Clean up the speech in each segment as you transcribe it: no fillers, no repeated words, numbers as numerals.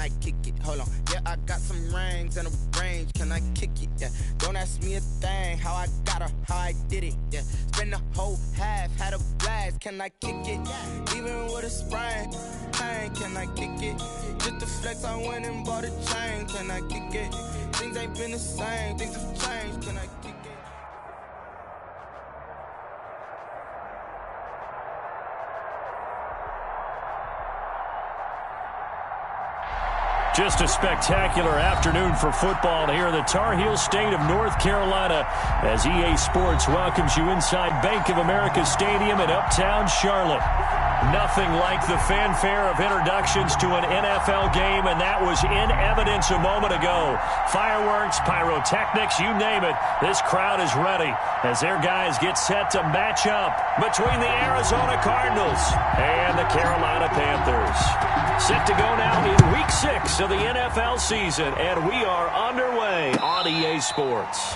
I kick it? Hold on. Yeah, I got some rings and a range. Can I kick it? Yeah. Don't ask me a thing. How I got her, how I did it. Yeah. Spend the whole half, had a blast. Can I kick it? Even with a sprain. Pain, can I kick it? Just the flex, I went and bought a chain. Can I kick it? Things ain't been the same. Things have changed. Can I kick it? Just a spectacular afternoon for football here in the Tar Heel state of North Carolina as EA Sports welcomes you inside Bank of America Stadium in Uptown Charlotte. Nothing like the fanfare of introductions to an NFL game, and that was in evidence a moment ago. Fireworks, pyrotechnics, you name it. This crowd is ready as their guys get set to match up between the Arizona Cardinals and the Carolina Panthers. Set to go now in Week 6 of the NFL season, and we are underway on EA Sports.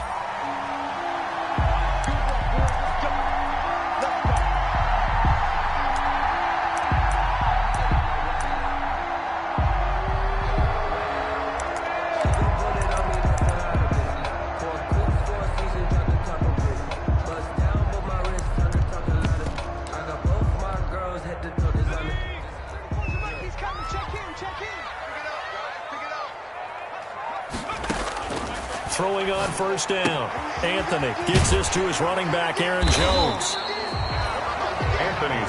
Throwing on first down. Anthony gets this to his running back, Aaron Jones.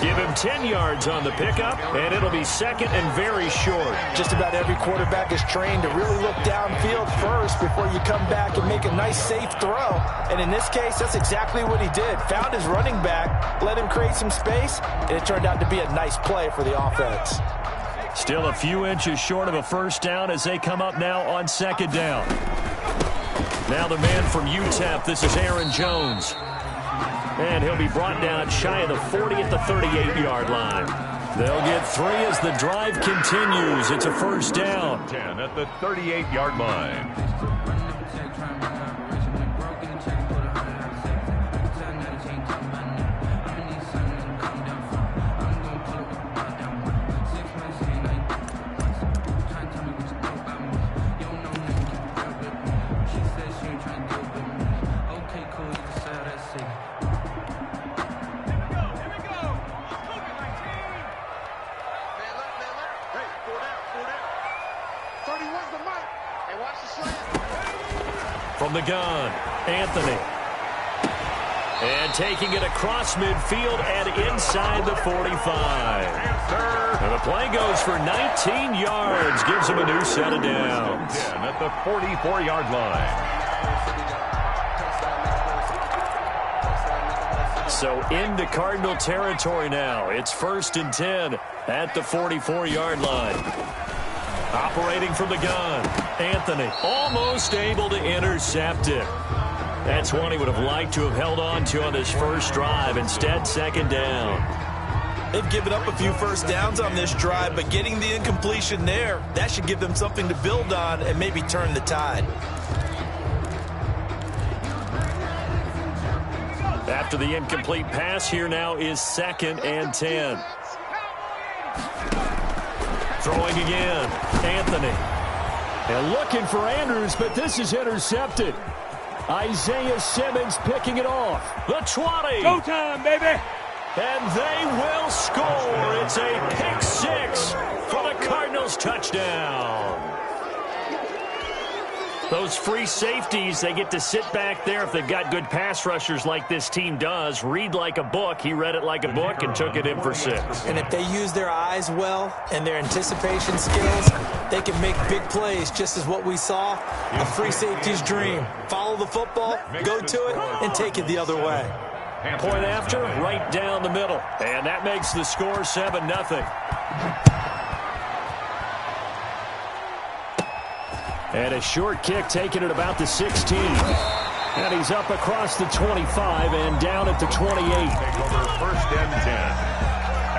Give him 10 yards on the pickup, and it'll be second and very short. Just about every quarterback is trained to really look downfield first before you come back and make a nice, safe throw. And in this case, that's exactly what he did. Found his running back, let him create some space, and it turned out to be a nice play for the offense. Still a few inches short of a first down as they come up now on second down. Now the man from UTEP, this is Aaron Jones. And he'll be brought down shy of the 40 at the 38-yard line. They'll get 3 as the drive continues. It's a first down. 10 at the 38-yard line. From the gun, Anthony. And taking it across midfield and inside the 45. And the play goes for 19 yards. Gives him a new set of downs. 10 at the 44-yard line. So into Cardinal territory now. It's 1st and 10 at the 44-yard line. Operating from the gun, Anthony almost able to intercept it. That's one he would have liked to have held on to on this first drive. Instead, second down. They've given up a few first downs on this drive, but getting the incompletion there, that should give them something to build on and maybe turn the tide. After the incomplete pass, here now is 2nd and 10. Throwing again, Anthony. And looking for Andrews, but this is intercepted. Isaiah Simmons picking it off. The 20. Go time, baby. And they will score. It's a pick 6 for the Cardinals touchdown. Those free safeties, they get to sit back there if they've got good pass rushers like this team does. Read like a book. He read it like a book and took it in for 6. And if they use their eyes well and their anticipation skills, they can make big plays, just as what we saw. A free safety's dream. Follow the football, go to it, and take it the other way. Point after, right down the middle. And that makes the score 7-0. And a short kick taken at about the 16. And he's up across the 25 and down at the 28. Take over 1st and 10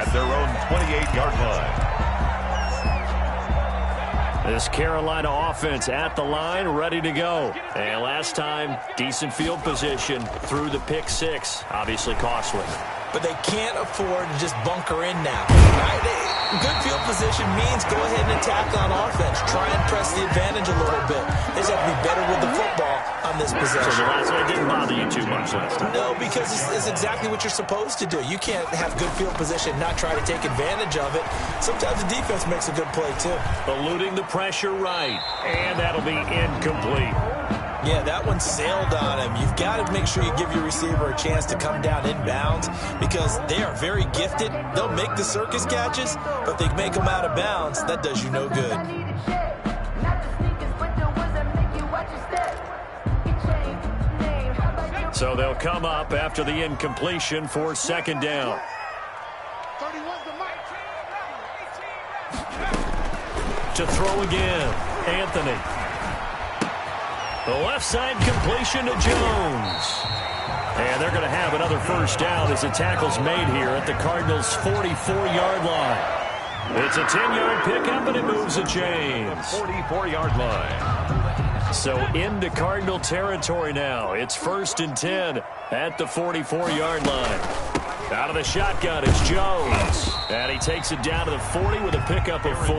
at their own 28-yard line. This Carolina offense at the line, ready to go. And last time, decent field position through the pick six. Obviously costly. But they can't afford to just bunker in now. Good field position means go ahead and attack on offense. Try and press the advantage a little bit. They just have to be better with the football on this possession. So the last one didn't bother you too much last time? No, because it's exactly what you're supposed to do. You can't have good field position and not try to take advantage of it. Sometimes the defense makes a good play, too. Eluding the pressure right. And that'll be incomplete. Yeah, that one sailed on him. You've got to make sure you give your receiver a chance to come down inbounds because they are very gifted. They'll make the circus catches, but if they make them out of bounds, that does you no good. So they'll come up after the incompletion for second down. To throw again, Anthony. The left side completion to Jones. And they're going to have another first down as the tackle's made here at the Cardinals' 44-yard line. It's a 10-yard pickup, and it moves the chains. 44-yard line. So into Cardinal territory now. It's 1st and 10 at the 44-yard line. Out of the shotgun, it's Jones. And he takes it down to the 40 with a pickup of 4.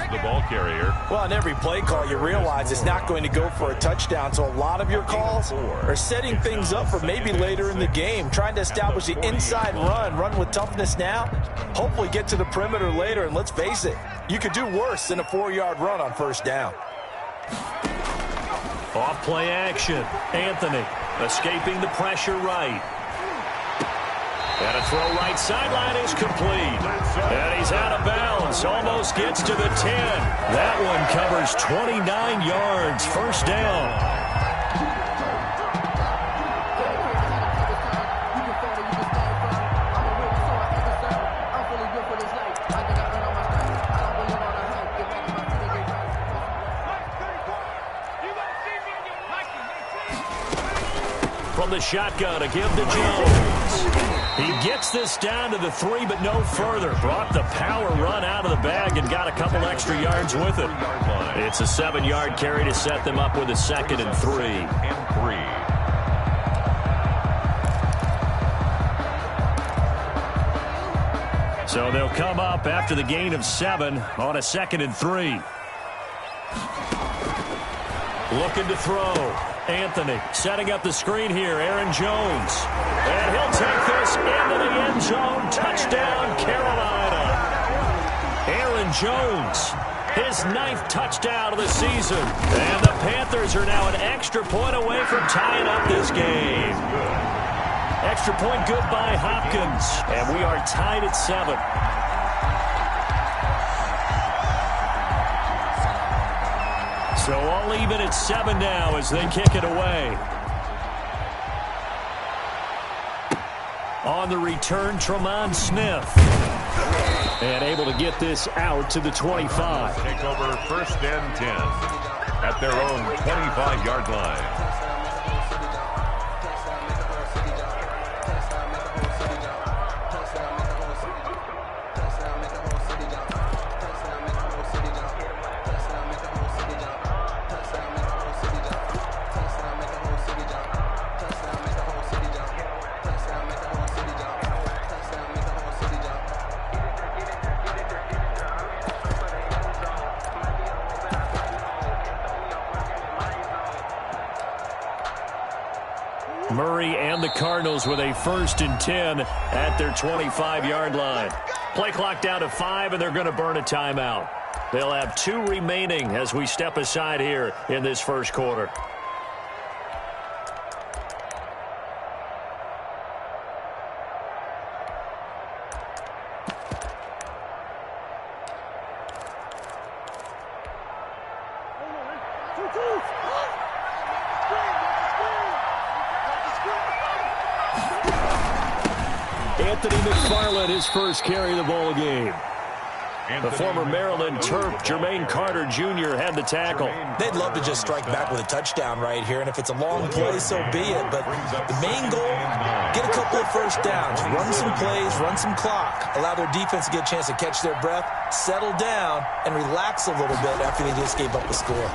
The ball carrier. Well, on every play call, you realize it's not going to go for a touchdown. So a lot of your calls are setting things up for maybe later in the game, trying to establish the inside run with toughness now, hopefully get to the perimeter later. And let's face it, you could do worse than a 4-yard run on first down. Off play action. Anthony escaping the pressure right. And a throw right sideline is complete. And he's out of bounds. Almost gets to the 10. That one covers 29 yards. First down. From the shotgun to give to Jones. He gets this down to the 3, but no further. Brought the power run out of the bag and got a couple extra yards with it. It's a 7-yard carry to set them up with a 2nd and 3. So they'll come up after the gain of 7 on a 2nd and 3. Looking to throw. Anthony setting up the screen here. Aaron Jones. And he'll take this into the end zone. Touchdown, Carolina. Aaron Jones, his 9th touchdown of the season. And the Panthers are now an extra point away from tying up this game. Extra point good by Hopkins. And we are tied at 7. So all even at 7 now as they kick it away. On the return, Tremont Smith. And able to get this out to the 25. Take over 1st and 10 at their own 25-yard line. Murray and the Cardinals with a 1st and 10 at their 25-yard line. Play clock down to 5, and they're going to burn a timeout. They'll have 2 remaining as we step aside here in this first quarter. Anthony McFarland, his first carry of the ball game. The former Maryland Terp, Jermaine Carter Jr., had the tackle. They'd love to just strike back with a touchdown right here, and if it's a long play, so be it. But the main goal, get a couple of first downs, run some plays, run some clock, allow their defense to get a chance to catch their breath, settle down, and relax a little bit after they just gave up the score.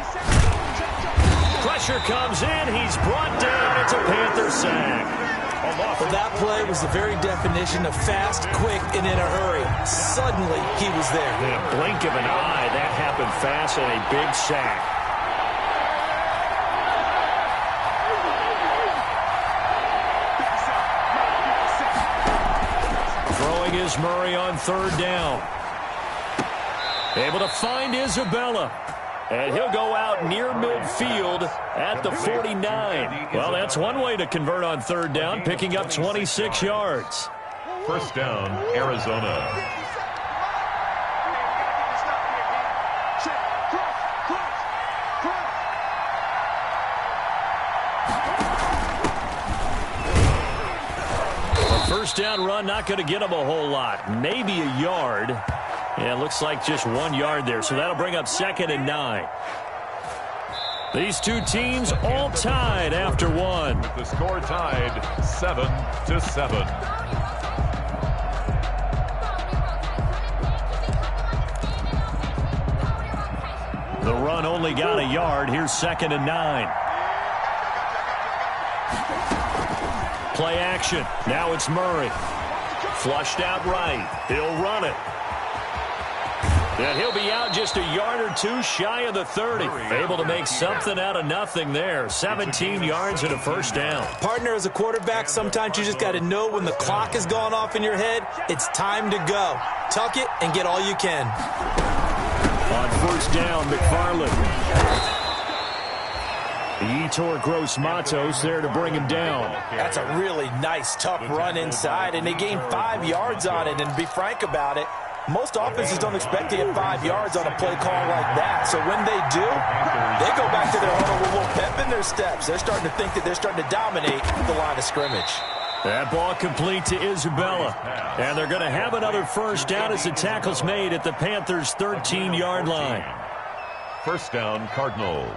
Pressure comes in. He's brought down. It's a Panther sack. Well, that play was the very definition of fast, quick, and in a hurry. Suddenly, he was there. In a blink of an eye, that happened fast and a big sack. Throwing is Murray on third down. Able to find Isabella. And he'll go out near midfield at the 49. Well, that's one way to convert on third down, picking up 26 yards. First down, Arizona. A first down run, not going to get him a whole lot. Maybe a yard. Yeah, it looks like just 1 yard there, so that'll bring up 2nd and 9. These two teams all tied after one. The score tied 7-7. The run only got a yard. Here's 2nd and 9. Play action. Now it's Murray. Flushed out right. He'll run it. And he'll be out just a yard or two shy of the 30. Able to make something out of nothing there. 17 yards and a first down. Partner, as a quarterback, sometimes you just got to know when the clock has gone off in your head, it's time to go. Tuck it and get all you can. On first down, McFarland. Yetur Gross-Matos there to bring him down. That's a really nice, tough run inside, and they gained 5 yards on it. And to be frank about it, most offenses don't expect to get 5 yards on a play call like that. So when they do, they go back to their huddle with a little pep in their steps. They're starting to think that they're starting to dominate the line of scrimmage. That ball complete to Isabella. And they're going to have another first down as the tackle's made at the Panthers' 13-yard line. First down, Cardinals.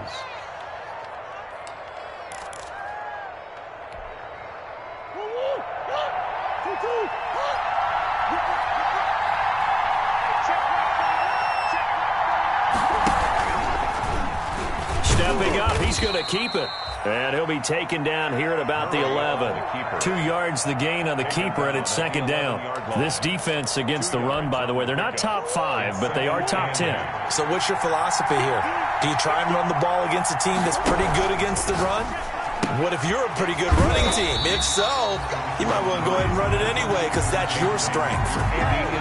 Stepping up, he's going to keep it. And he'll be taken down here at about the 11. 2 yards the gain on the keeper, and it's 2nd down. This defense against the run, by the way, they're not top 5, but they are top 10. So what's your philosophy here? Do you try and run the ball against a team that's pretty good against the run? What if you're a pretty good running team? If so, you might want to go ahead and run it anyway because that's your strength.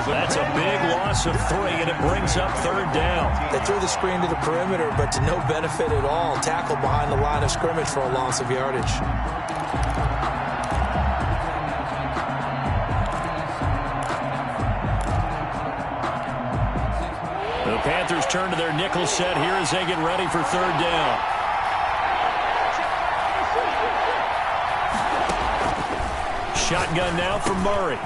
That's a big loss of 3, and it brings up 3rd down. They threw the screen to the perimeter, but to no benefit at all. Tackled behind the line of scrimmage for a loss of yardage. The Panthers turn to their nickel set here as they get ready for 3rd down. Shotgun now for Murray.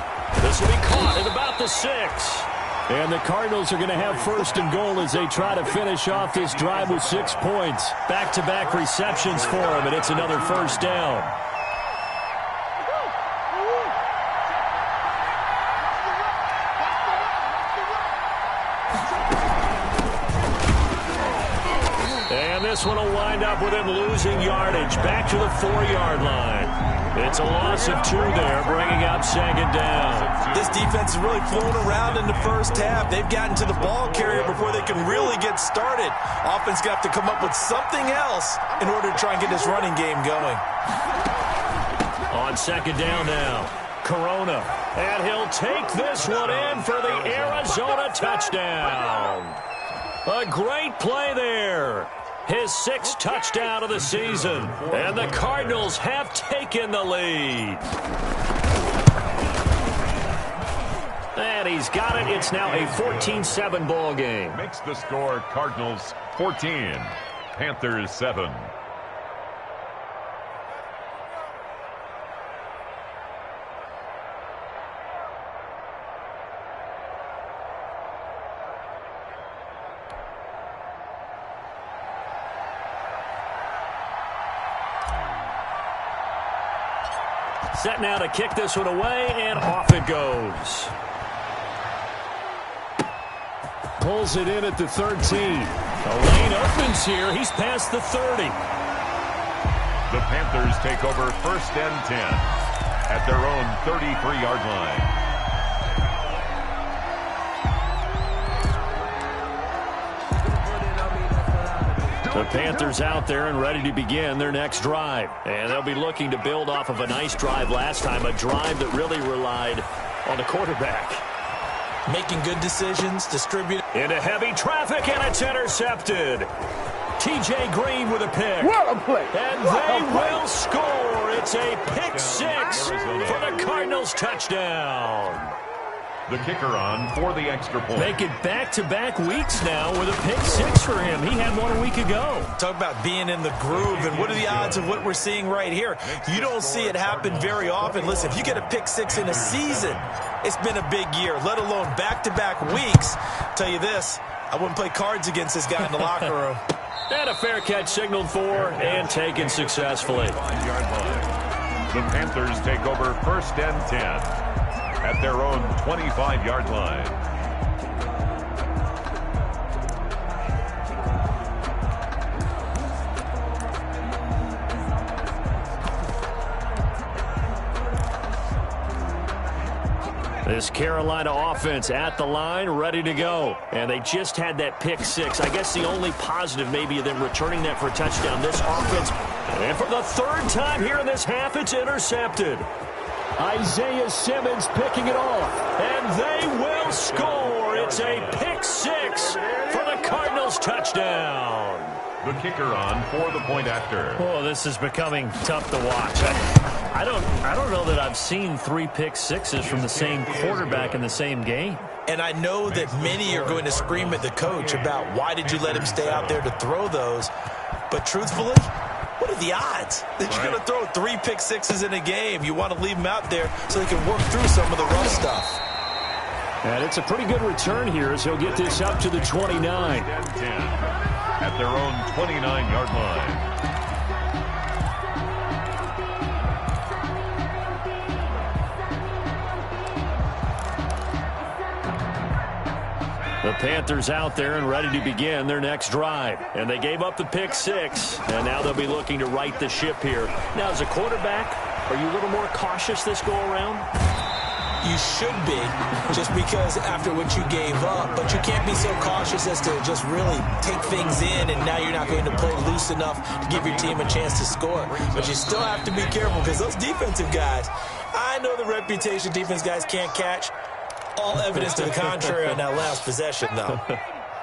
This will be caught at about the 6. And the Cardinals are going to have 1st and goal as they try to finish off this drive with 6 points. Back-to-back receptions for him, and it's another first down. And this one will wind up with him losing yardage back to the 4-yard line. It's a loss of 2 there, bringing up 2nd down. This defense is really flown around in the first half. They've gotten to the ball carrier before they can really get started. Offense got to come up with something else in order to try and get this running game going. On 2nd down now, Corona. And he'll take this one in for the Arizona touchdown. A great play there. His 6th touchdown of the season. And the Cardinals have taken the lead. And he's got it. It's now a 14-7 ball game. Makes the score Cardinals 14, Panthers 7. Set now to kick this one away, and off it goes. Pulls it in at the 13. The lane opens here. He's past the 30. The Panthers take over 1st and 10 at their own 33-yard line. The Panthers out there and ready to begin their next drive. And they'll be looking to build off of a nice drive last time, a drive that really relied on the quarterback. Making good decisions, distributing. Into heavy traffic, and it's intercepted. T.J. Green with a pick. What a play. And they will score. It's a pick six for the Cardinals touchdown. The kicker on for the extra point. Make it back-to-back weeks now with a pick six for him. He had one a week ago. Talk about being in the groove, and what are the odds of what we're seeing right here? You don't see it happen very often. Listen, if you get a pick six in a season, it's been a big year, let alone back-to-back weeks. Tell you this, I wouldn't play cards against this guy in the locker room. And a fair catch signaled for and taken successfully. 5-yard line. The Panthers take over 1st and 10 at their own 25-yard line. This Carolina offense at the line, ready to go. And they just had that pick six. I guess the only positive maybe of them returning that for a touchdown. This offense, and for the third time here in this half, it's intercepted. Isaiah Simmons picking it off, and they will score. It's a pick six for the Cardinals touchdown. The kicker on for the point after. Oh, this is becoming tough to watch. I don't know that I've seen 3 pick sixes from the same quarterback in the same game. And I know that many are going to scream at the coach about why did you let him stay out there to throw those. But truthfully, what are the odds that you're going to throw 3 pick sixes in a game? You want to leave him out there so they can work through some of the rough stuff. And it's a pretty good return here as he'll get this up to the 29. At their own 29-yard line. The Panthers out there and ready to begin their next drive. And they gave up the pick six, and now they'll be looking to right the ship here. Now, as a quarterback, are you a little more cautious this go-around? You should be, just because after what you gave up. But you can't be so cautious as to just really take things in, and now you're not going to play loose enough to give your team a chance to score. But you still have to be careful because those defensive guys, I know the reputation defense guys can't catch. All evidence to the contrary on that last possession, though.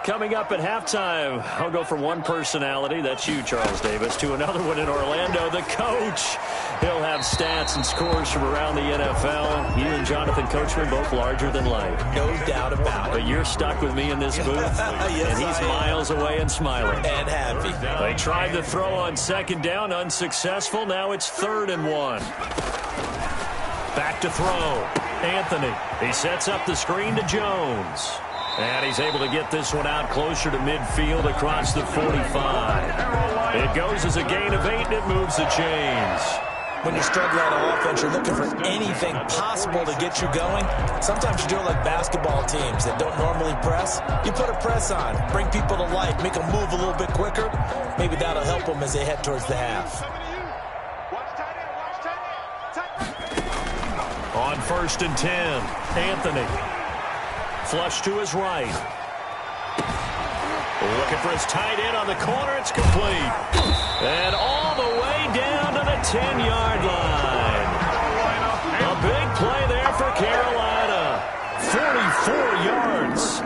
Coming up at halftime, I'll go from one personality, that's you, Charles Davis, to another one in Orlando, the coach. He'll have stats and scores from around the NFL. You and Jonathan Coachman, both larger than life. No doubt about it. But you're stuck with me in this booth, yes, and he's miles away and smiling. And happy. They tried to throw on second down, unsuccessful. Now it's 3rd and 1. Back to throw. Anthony. He sets up the screen to Jones. And he's able to get this one out closer to midfield across the 45. It goes as a gain of 8, and it moves the chains. When you're struggling on offense, you're looking for anything possible to get you going. Sometimes you do it like basketball teams that don't normally press. You put a press on, bring people to life, make them move a little bit quicker. Maybe that'll help them as they head towards the half. On 1st and 10, Anthony. Flush to his right. Looking for his tight end on the corner. It's complete. And all the way down to the 10-yard line. A big play there for Carolina. 44 yards.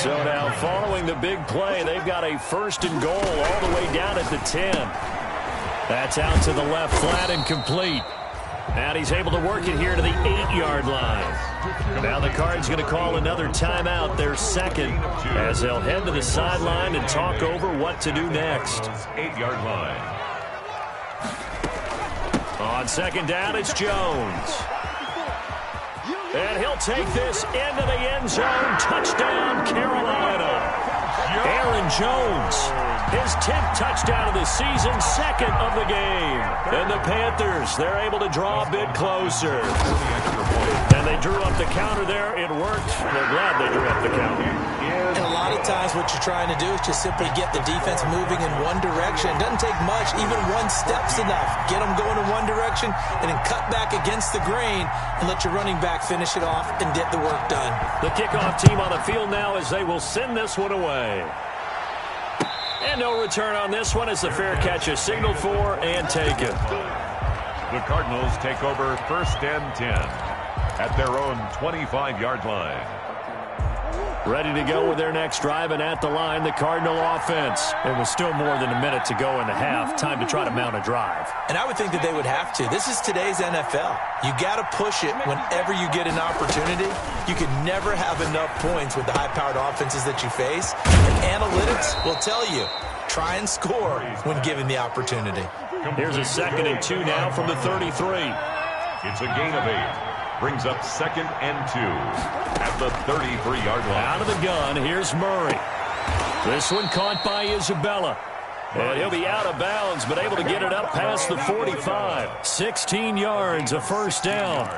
So now following the big play, they've got a 1st and goal all the way down at the 10. That's out to the left flat and complete. And he's able to work it here to the 8-yard line. Now the Cards going to call another timeout, their second, as they'll head to the sideline and talk over what to do next. 8-yard line. On second down, it's Jones. And he'll take this into the end zone. Touchdown, Carolina. Aaron Jones, his 10th touchdown of the season, 2nd of the game. And the Panthers, they're able to draw a bit closer. And they drew up the counter there. It worked. They're glad they drew up the counter. And a lot of times what you're trying to do is just simply get the defense moving in one direction. It doesn't take much. Even one step's enough. Get them going in one direction and then cut back against the grain and let your running back finish it off and get the work done. The kickoff team on the field now as they will send this one away. And no return on this one as the fair catch is signaled for and taken. The Cardinals take over 1st and 10 at their own 25-yard line. Ready to go with their next drive, and at the line, the Cardinal offense. It was still more than a minute to go in the half. Time to try to mount a drive. And I would think that they would have to. This is today's NFL. You got to push it whenever you get an opportunity. You can never have enough points with the high-powered offenses that you face. And analytics will tell you, try and score when given the opportunity. Here's a 2nd and 2 now from the 33. It's a gain of 8. Brings up 2nd and 2 at the 33-yard line. Out of the gun, here's Murray. This one caught by Isabella. And he'll be out of bounds, but able to get it up past the 45. 16 yards, a first down.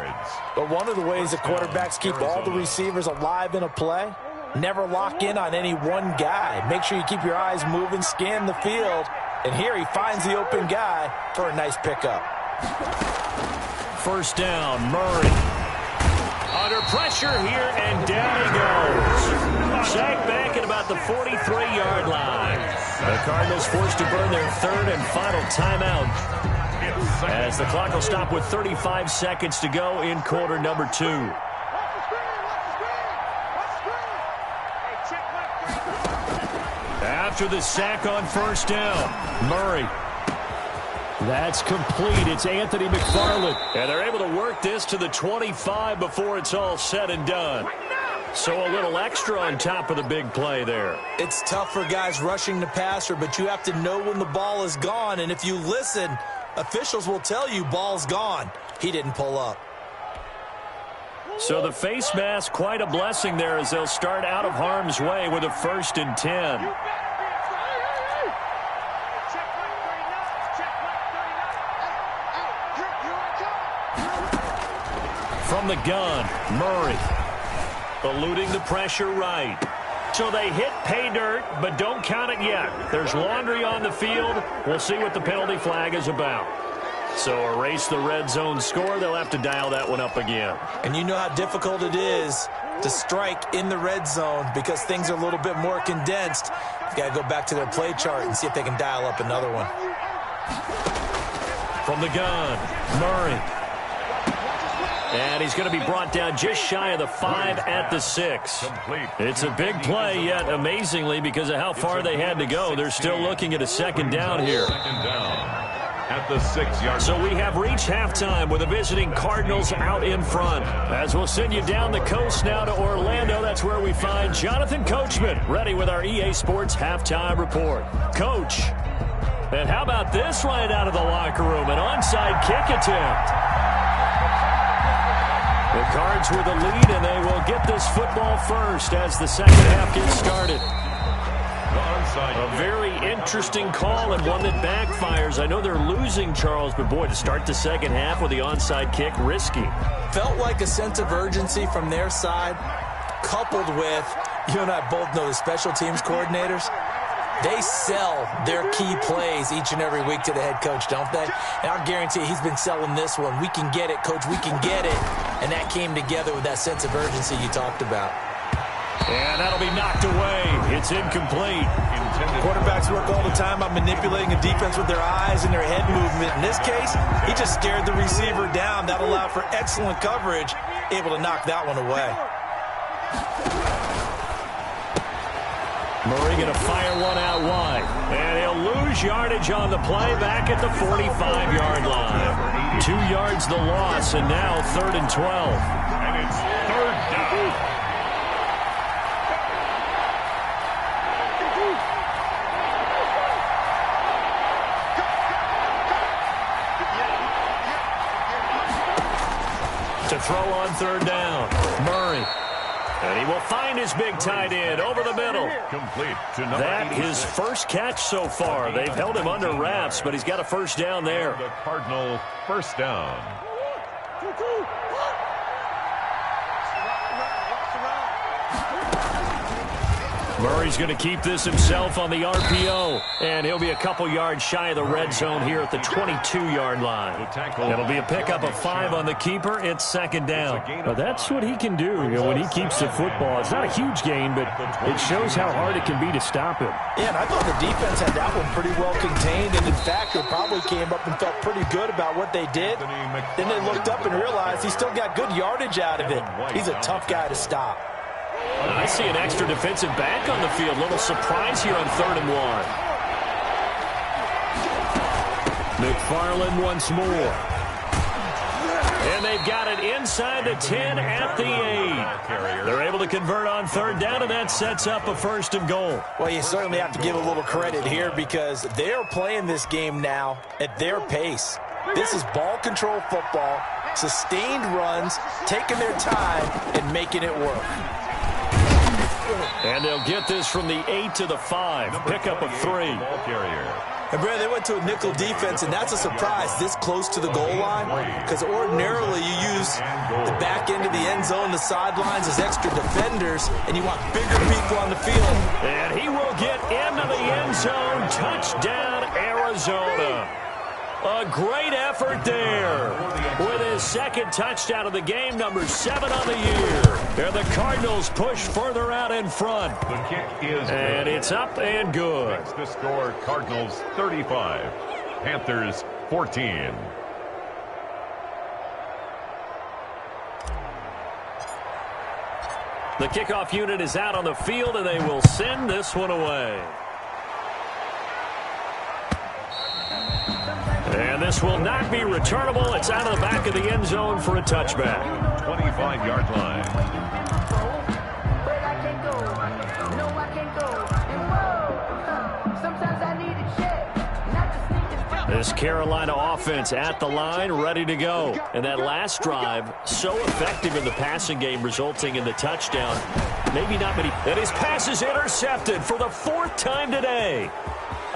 But one of the ways the quarterbacks keep all the receivers alive in a play, never lock in on any one guy. Make sure you keep your eyes moving, scan the field. And here he finds the open guy for a nice pickup. First down, Murray. Under pressure here, and down he goes. Sacked back at about the 43-yard line. The Cardinals forced to burn their 3rd and final timeout, as the clock will stop with 35 seconds to go in quarter number 2. After the sack on first down, Murray. That's complete. It's Anthony McFarland. And they're able to work this to the 25 before it's all said and done. So a little extra on top of the big play there. It's tough for guys rushing the passer, but you have to know when the ball is gone. And if you listen, officials will tell you ball's gone. He didn't pull up. So the face mask, quite a blessing there as they'll start out of harm's way with a 1st and 10. From the gun, Murray. Eluding the pressure right. So they hit pay dirt, but don't count it yet. There's laundry on the field. We'll see what the penalty flag is about. So erase the red zone score. They'll have to dial that one up again. And you know how difficult it is to strike in the red zone because things are a little bit more condensed. You got to go back to their play chart and see if they can dial up another one. From the gun, Murray. And he's going to be brought down just shy of the 5 at the 6. It's a big play, yet amazingly, because of how far they had to go, they're still looking at a 2nd down here. Second down at the 6-yard. So we have reached halftime with the visiting Cardinals out in front. As we'll send you down the coast now to Orlando, that's where we find Jonathan Coachman, ready with our EA Sports halftime report. Coach, and how about this right out of the locker room? An onside kick attempt. The Cards with the lead, and they will get this football first as the second half gets started. A very interesting call and one that backfires. I know they're losing, Charles, but boy, to start the second half with the onside kick, risky. Felt like a sense of urgency from their side, coupled with, you and I both know the special teams coordinators. They sell their key plays each and every week to the head coach, don't they? And I'll guarantee you he's been selling this one. We can get it, coach, we can get it. And that came together with that sense of urgency you talked about. And that'll be knocked away. It's incomplete. Quarterbacks work all the time on manipulating a defense with their eyes and their head movement. In this case, he just scared the receiver down. That allowed for excellent coverage, able to knock that one away. Murray going to fire one out wide. And he'll lose yardage on the play back at the 45-yard line. 2 yards the loss, and now 3rd and 12. And it's 3rd down. To throw on 3rd down, Murray. And he will find his big tight end over the middle. Complete to number That 86. his first catch so far. They've held him under wraps, but he's got a first down there. The Cardinal first down. Murray's going to keep this himself on the RPO, and he'll be a couple yards shy of the red zone here at the 22-yard line. It'll be a pickup of 5 on the keeper. It's second down. But that's what he can do when he keeps the football. It's not a huge gain, but it shows how hard it can be to stop him. Yeah, and I thought the defense had that one pretty well contained, and in fact, they probably came up and felt pretty good about what they did. Then they looked up and realized he still got good yardage out of it. He's a tough guy to stop. I see an extra defensive back on the field. Little surprise here on 3rd and 1. McFarland once more. And they've got it inside the 10 at the 8. They're able to convert on 3rd down, and that sets up a 1st and goal. Well, you certainly have to give a little credit here because they are playing this game now at their pace. This is ball control football, sustained runs, taking their time, and making it work. And they'll get this from the 8 to the 5. Pickup of 3. And, Brad, they went to a nickel defense, and that's a surprise this close to the goal line because ordinarily you use the back end of the end zone, the sidelines as extra defenders, and you want bigger people on the field. And he will get into the end zone. Touchdown, Arizona. A great effort there with his second touchdown of the game, number 7 on the year. And the Cardinals push further out in front. The kick is and good. It's up and good. Makes the score Cardinals 35, Panthers 14. The kickoff unit is out on the field, and they will send this one away. And this will not be returnable. It's out of the back of the end zone for a touchback. 25-yard line. This Carolina offense at the line, ready to go. And that last drive, so effective in the passing game, resulting in the touchdown. Maybe not many. And his pass is intercepted for the 4th time today.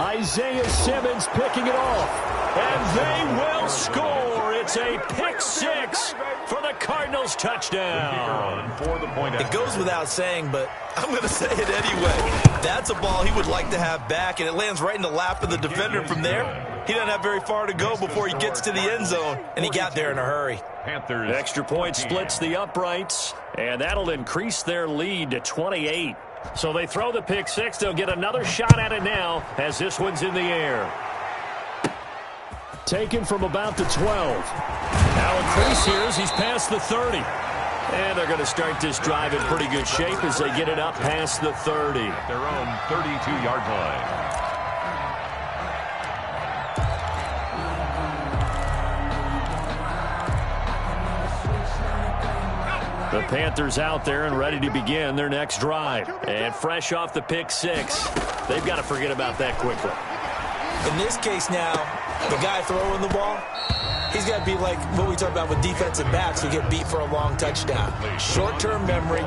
Isaiah Simmons picking it off. And they will score. It's a pick 6 for the Cardinals touchdown. It goes without saying, but I'm going to say it anyway. That's a ball he would like to have back, and it lands right in the lap of the defender from there. He doesn't have very far to go before he gets to the end zone, and he got there in a hurry. Panthers. Extra point splits the uprights, and that'll increase their lead to 28. So they throw the pick 6. They'll get another shot at it now as this one's in the air. Taken from about the 12. Now a crease here as he's past the 30. And they're going to start this drive in pretty good shape as they get it up past the 30. Their own 32-yard line. The Panthers out there and ready to begin their next drive. And fresh off the pick 6, they've got to forget about that quickly. In this case now, the guy throwing the ball, he's got to be like what we talk about with defensive backs who get beat for a long touchdown. Short-term memory,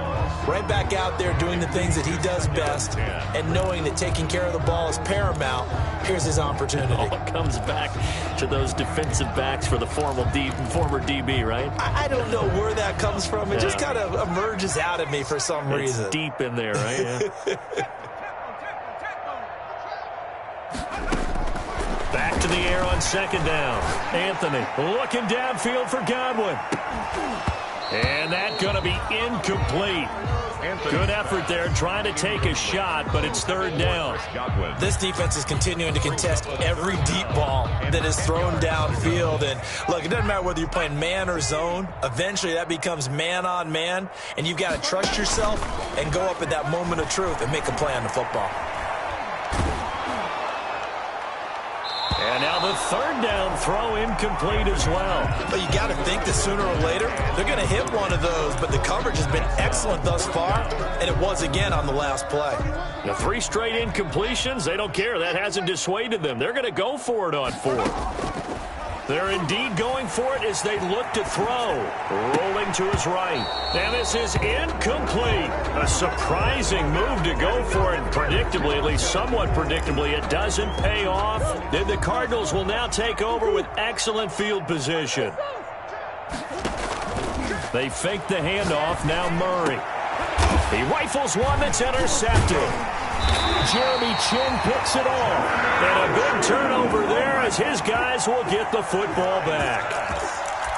right back out there doing the things that he does best, and knowing that taking care of the ball is paramount. Here's his opportunity. All comes back to those defensive backs for the former DB, right? I don't know where that comes from. It just kind of emerges out of me for some reason. It's deep in there, right? Yeah. Back to the air on 2nd down. Anthony looking downfield for Godwin. And that's going to be incomplete. Good effort there trying to take a shot, but it's 3rd down. This defense is continuing to contest every deep ball that is thrown downfield. And look, it doesn't matter whether you're playing man or zone. Eventually that becomes man on man, and you've got to trust yourself and go up at that moment of truth and make a play on the football. And now the 3rd down throw incomplete as well. But you got to think that sooner or later they're going to hit one of those, but the coverage has been excellent thus far, and it was again on the last play. The 3 straight incompletions, they don't care. That hasn't dissuaded them. They're going to go for it on 4th. They're indeed going for it as they look to throw. Rolling to his right. And this is incomplete. A surprising move to go for it. Predictably, at least somewhat predictably, it doesn't pay off. Then the Cardinals will now take over with excellent field position. They fake the handoff. Now Murray. He rifles one that's intercepted. Jeremy Chin picks it off. And a big turnover there as his guys will get the football back.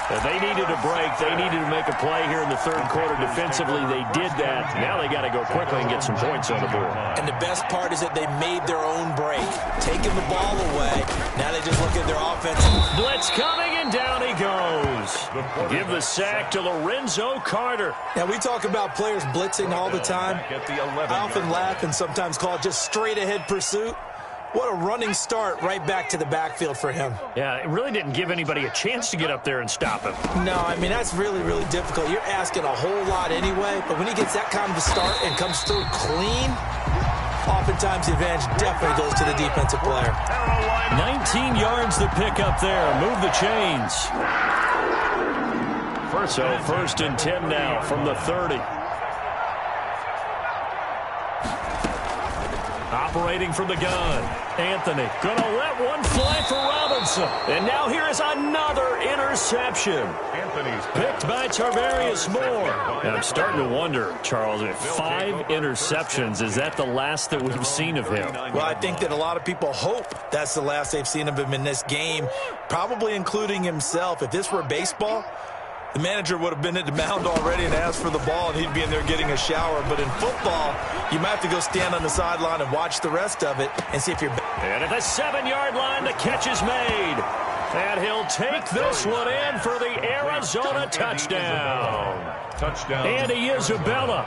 And they needed a break. They needed to make a play here in the third quarter. Defensively, they did that. Now they got to go quickly and get some points on the board. And the best part is that they made their own break. Taking the ball away. Now they just look at their offense. Blitz coming, and down he goes. Give the sack to Lorenzo Carter. Now, we talk about players blitzing all the time. I often laugh and sometimes call it just straight-ahead pursuit. What a running start right back to the backfield for him. Yeah, it really didn't give anybody a chance to get up there and stop him. No, I mean, that's really, really difficult. You're asking a whole lot anyway, but when he gets that kind of a start and comes through clean, oftentimes the advantage definitely goes to the defensive player. 19 yards to pick up there. Move the chains. So first and 10 now from the 30. Operating from the gun. Anthony gonna let one fly for Robinson. And now here is another interception. Anthony's Picked by Tarvarius Moore. And I'm starting to wonder, Charles, if 5 interceptions, is that the last that we've seen of him? Well, I think that a lot of people hope that's the last they've seen of him in this game, probably including himself. If this were baseball, the manager would have been at the mound already and asked for the ball, and he'd be in there getting a shower. But in football, you might have to go stand on the sideline and watch the rest of it and see if you're... And at the 7-yard line, the catch is made. And he'll take this one in for the Arizona touchdown. Andy Isabella,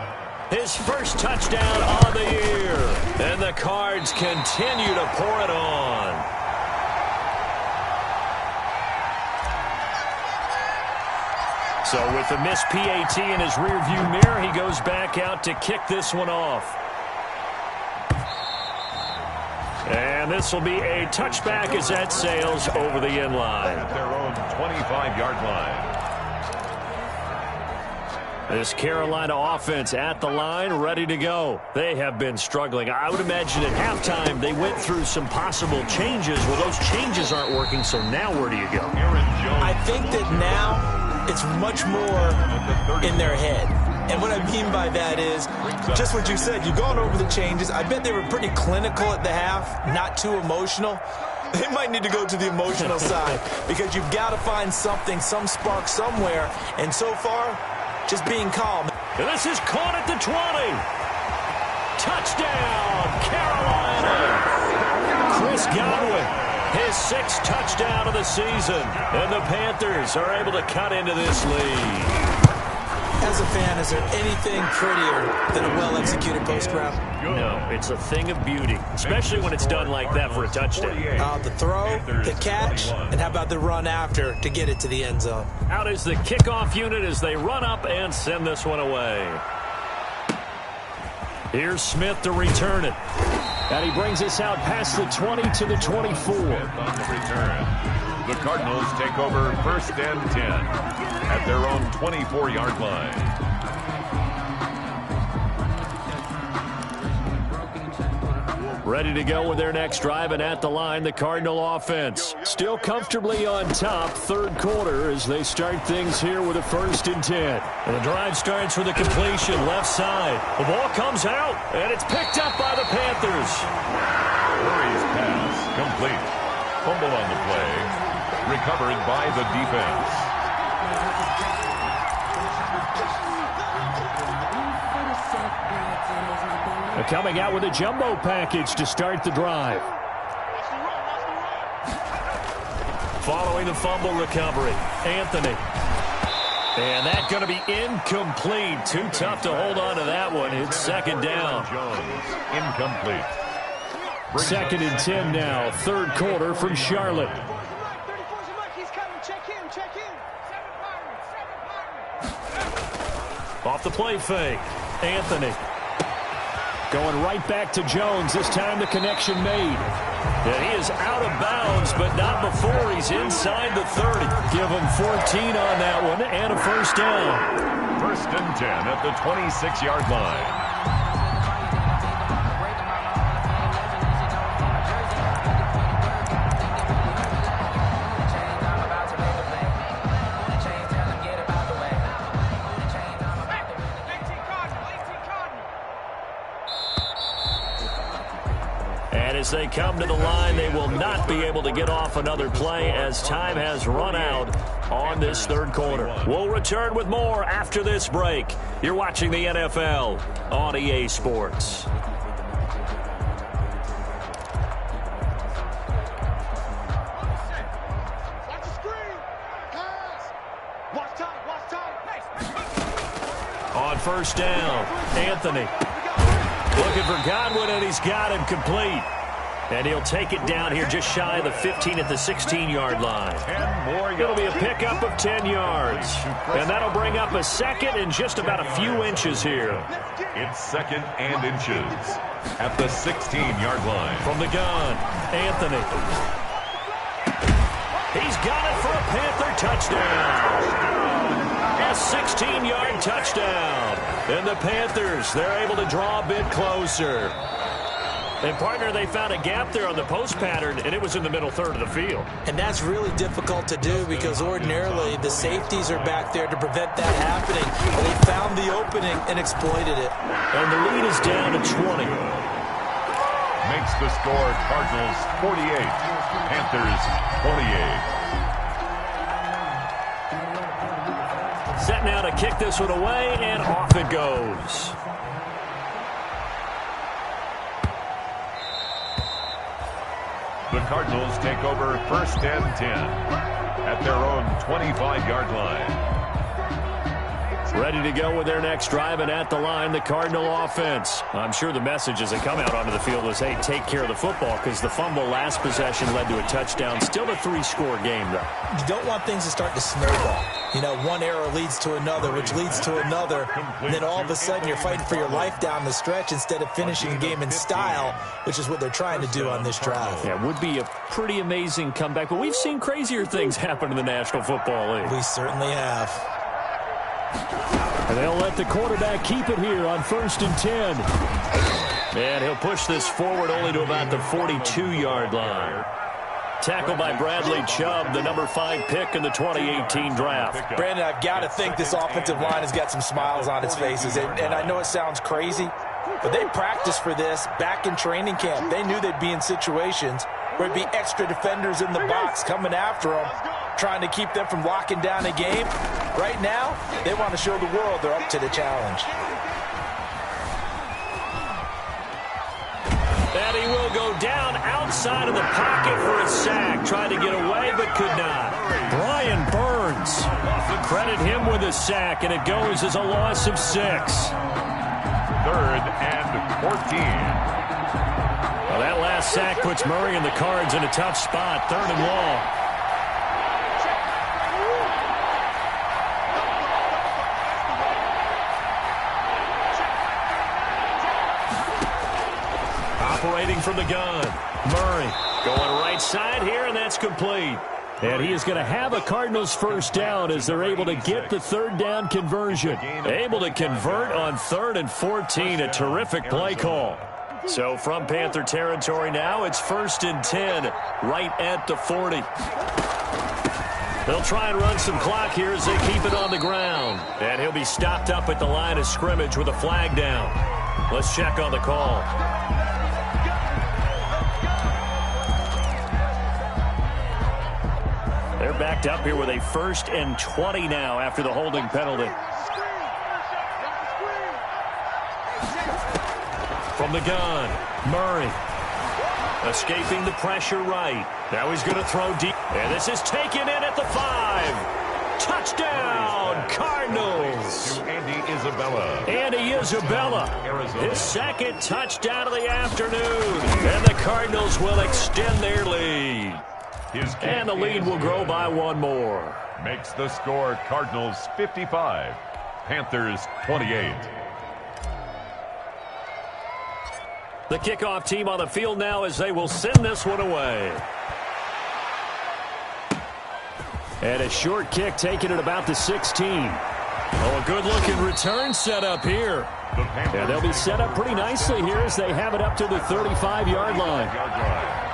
his first touchdown on the year. And the Cards continue to pour it on. So with the missed PAT in his rearview mirror, he goes back out to kick this one off. And this will be a touchback as that sails over the end line. At their own 25-yard line. This Carolina offense at the line, ready to go. They have been struggling. I would imagine at halftime they went through some possible changes. Well, those changes aren't working, so now where do you go? I think that now it's much more in their head. And what I mean by that is just what you said. You've gone over the changes. I bet they were pretty clinical at the half, not too emotional. They might need to go to the emotional side because you've got to find something, some spark somewhere. And so far, just being calm. And this is caught at the 20. Touchdown, Carolina. Chris Godwin, his 6th touchdown of the season. And the Panthers are able to cut into this lead. As a fan, is there anything prettier than a well-executed post route? No, it's a thing of beauty, especially when it's done like that for a touchdown. The throw, the catch, and how about the run after to get it to the end zone? Out is the kickoff unit as they run up and send this one away. Here's Smith to return it. And he brings us out past the 20 to the 24. On the return. The Cardinals take over first and 10 at their own 24-yard line. Ready to go with their next drive, and at the line, the Cardinal offense. Still comfortably on top, third quarter, as they start things here with a first and 10. And the drive starts with a completion, left side. The ball comes out, and it's picked up by the Panthers. Murray's pass complete. Fumble on the play. Recovered by the defense. They're coming out with a jumbo package to start the drive. Following the fumble recovery, Anthony. And that's going to be incomplete. Too tough to hold on to that one. It's second down. Jones, incomplete. Second and 10 now, third quarter from Charlotte. Off the play fake, Anthony. Going right back to Jones. This time the connection made. And he is out of bounds, but not before he's inside the 30. Give him 14 on that one and a first down. First and 10 at the 26-yard line. As they come to the line, they will not be able to get off another play as time has run out on this third quarter. We'll return with more after this break. You're watching the NFL on EA Sports. On first down, Anthony looking for Godwin, and he's got him complete. And he'll take it down here just shy of the 15 at the 16-yard line. It'll be a pickup of 10 yards. And that'll bring up a second and just about a few inches here. It's second and inches at the 16-yard line. From the gun, Anthony. He's got it for a Panther touchdown. A 16-yard touchdown. And the Panthers, they're able to draw a bit closer. And, partner, they found a gap there on the post pattern, and it was in the middle third of the field. And that's really difficult to do because ordinarily the safeties are back there to prevent that happening. But they found the opening and exploited it. And the lead is down to 20. Makes the score Cardinals 48, Panthers 28. Set now to kick this one away, and off it goes. The Cardinals take over first and 10 at their own 25-yard line. Ready to go with their next drive, and at the line, the Cardinal offense. I'm sure the message as they come out onto the field was, hey, take care of the football, because the fumble last possession led to a touchdown. Still a 3-score game, though. You don't want things to start to snowball. You know, one error leads to another, which leads to another. And then all of a sudden you're fighting for your life down the stretch instead of finishing the game in style, which is what they're trying to do on this drive. Yeah, it would be a pretty amazing comeback, but we've seen crazier things happen in the National Football League. We certainly have. And they'll let the quarterback keep it here on first and 10. And he'll push this forward only to about the 42-yard line. Tackled by Bradley Chubb, the number 5 pick in the 2018 draft. Brandon, I've got to think this offensive line has got some smiles on its faces. And I know it sounds crazy, but they practiced for this back in training camp. They knew they'd be in situations where it'd be extra defenders in the box coming after them, trying to keep them from locking down a game. Right now, they want to show the world they're up to the challenge. And he will go down outside of the pocket for a sack. Tried to get away, but could not. Brian Burns. Credit him with a sack, and it goes as a loss of 6. Third and 14. Well, that last sack puts Murray and the Cards in a tough spot. 3rd and long. Operating from the gun. Murray going right side here, and that's complete. And he is going to have a Cardinals first down as they're able to get the 3rd down conversion. Able to convert on 3rd and 14. A terrific play call. So from Panther territory now, it's 1st and 10 right at the 40. They'll try and run some clock here as they keep it on the ground. And he'll be stopped up at the line of scrimmage with a flag down. Let's check on the call. They're backed up here with a 1st and 20 now after the holding penalty. From the gun, Murray. Escaping the pressure right. Now he's going to throw deep. And this is taken in at the 5. Touchdown, Cardinals. Andy Isabella. Andy Isabella. His 2nd touchdown of the afternoon. And the Cardinals will extend their lead. And the lead will grow by 1 more. Makes the score Cardinals 55, Panthers 28. The kickoff team on the field now as they will send this one away. And a short kick taken at about the 16. Oh, a good-looking return set up here. And they'll be set up pretty nicely here as they have it up to the 35-yard line.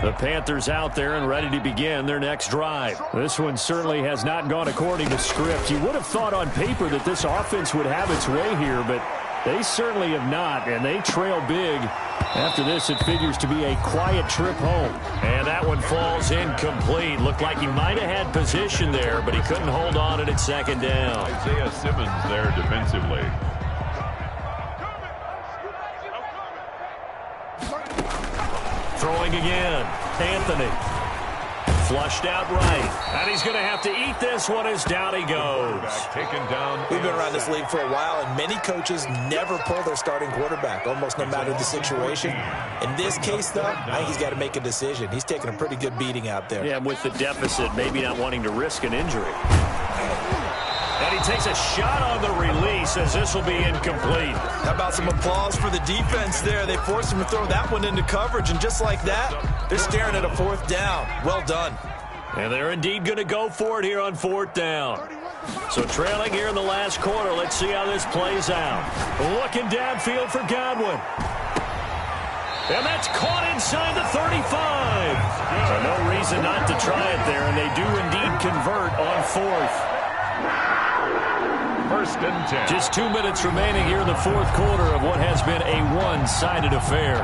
The Panthers out there and ready to begin their next drive. This one certainly has not gone according to script. You would have thought on paper that this offense would have its way here, but they certainly have not, and they trail big. After this, it figures to be a quiet trip home. And that one falls incomplete. Looked like he might have had position there, but he couldn't hold on at second down. Isaiah Simmons there defensively. Throwing again. Anthony. Flushed out right. And he's going to have to eat this one as down he goes. Taken down. We've been around this league for a while, and many coaches never pull their starting quarterback, almost no matter the situation. In this case, though, I think he's got to make a decision. He's taking a pretty good beating out there. Yeah, with the deficit, maybe not wanting to risk an injury. And he takes a shot on the release as this will be incomplete. How about some applause for the defense there? They forced him to throw that one into coverage, and just like that, they're staring at a fourth down. Well done. And they're indeed going to go for it here on fourth down. So trailing here in the last quarter, let's see how this plays out. Looking downfield for Godwin. And that's caught inside the 35. So no reason not to try it there, and they do indeed convert on fourth. First and 10. Just 2 minutes remaining here in the fourth quarter of what has been a one-sided affair.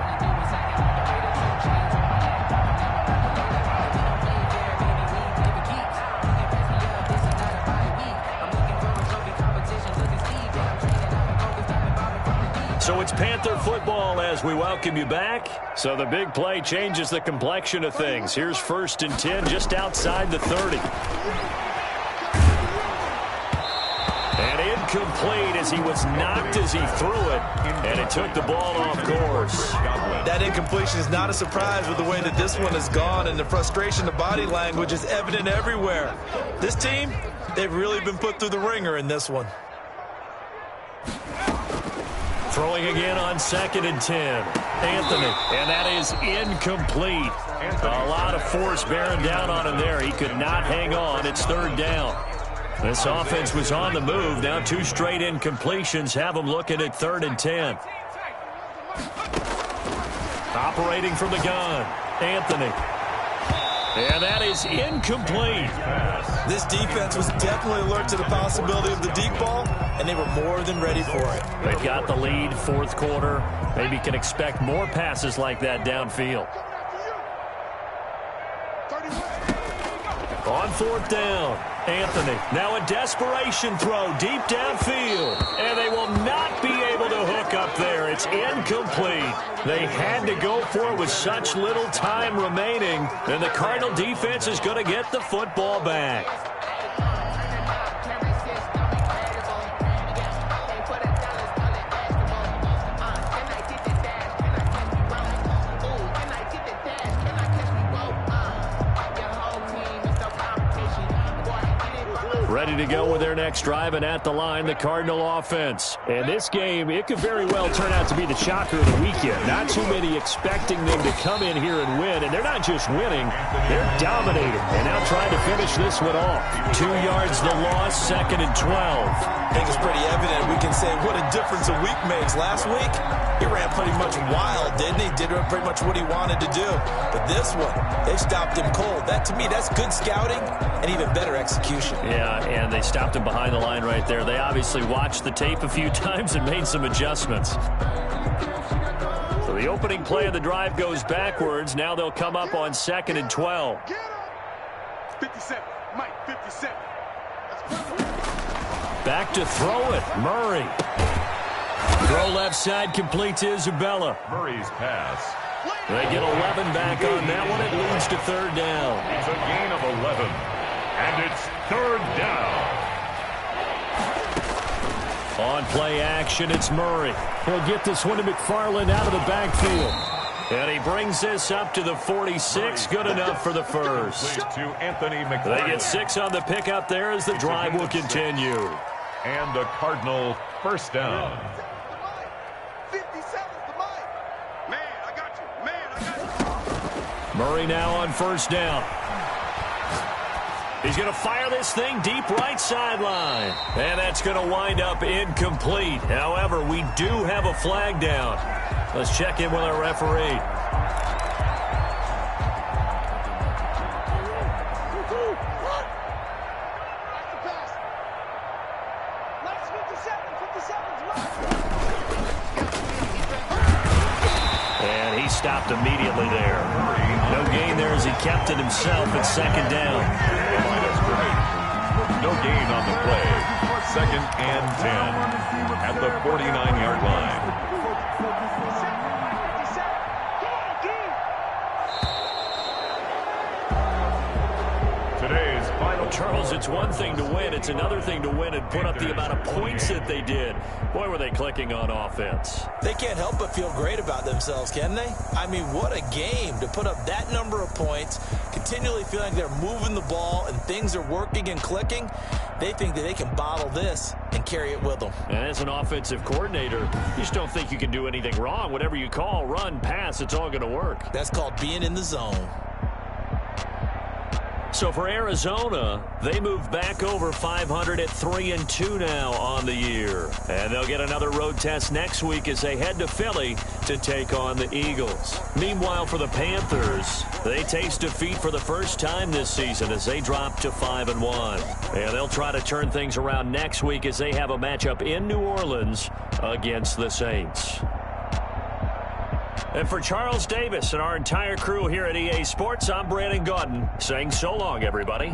So it's Panther football as we welcome you back. So the big play changes the complexion of things. Here's first and 10 just outside the 30. Incomplete as he was knocked as he threw it, and it took the ball off course. That incompletion is not a surprise with the way that this one has gone, and the frustration, the body language is evident everywhere. This team, they've really been put through the ringer in this one. Throwing again on second and 10. Anthony, and that is incomplete. A lot of force bearing down on him there. He could not hang on. It's third down. This offense was on the move. Now two straight incompletions have them looking at third and 10. Operating from the gun, Anthony. And that is incomplete. This defense was definitely alert to the possibility of the deep ball, and they were more than ready for it. They've got the lead, fourth quarter. Maybe can expect more passes like that downfield. On fourth down, Anthony. Now a desperation throw deep downfield. And they will not be able to hook up there. It's incomplete. They had to go for it with such little time remaining. And the Cardinal defense is going to get the football back. Ready to go with their next drive, and at the line, the Cardinal offense. And this game, it could very well turn out to be the shocker of the weekend. Not too many expecting them to come in here and win, and they're not just winning, they're dominating. And now trying to finish this one off. 2 yards the loss, second and 12. I think it's pretty evident. We can say what a difference a week makes. Last week, he ran pretty much wild, didn't he? Did pretty much what he wanted to do. But this one, they stopped him cold. That, to me, that's good scouting and even better execution. Yeah, and they stopped him behind the line right there. They obviously watched the tape a few times and made some adjustments. So the opening play of the drive goes backwards. Now they'll come up on second and 12. 57, Mike, 57. Back to throw it, Murray. Throw left side, complete to Isabella. Murray's pass. They get 11 back on that one. It leads to third down. It's a gain of 11. And it's third down. On play action, it's Murray. He'll get this one to McFarland out of the backfield. And he brings this up to the 46. Good enough for the first. To Anthony They get 6 on the pickup there as the drive will continue. And a Cardinal first down. 57's the mic. Man, I got you. Man, I got you. Murray now on first down. He's going to fire this thing deep right sideline. And that's going to wind up incomplete. However, we do have a flag down. Let's check in with our referee. And he stopped immediately there. No gain there as he kept it himself at second down. No gain on the play. 2nd and 10 at the 49-yard line. Today's final. Charles, it's one thing to win. It's another thing to win and put up the amount of points that they did. Boy, were they clicking on offense. They can't help but feel great about themselves, can they? I mean, what a game to put up that number of points, continually feeling they're moving the ball and things are working and clicking. They think that they can bottle this and carry it with them. And as an offensive coordinator, you just don't think you can do anything wrong. Whatever you call, run, pass, it's all going to work. That's called being in the zone. So for Arizona, they move back over 500 at 3-2 now on the year. And they'll get another road test next week as they head to Philly to take on the Eagles. Meanwhile, for the Panthers, they taste defeat for the first time this season as they drop to 5-1. And they'll try to turn things around next week as they have a matchup in New Orleans against the Saints. And for Charles Davis and our entire crew here at EA Sports, I'm Brandon Gaudin saying so long, everybody.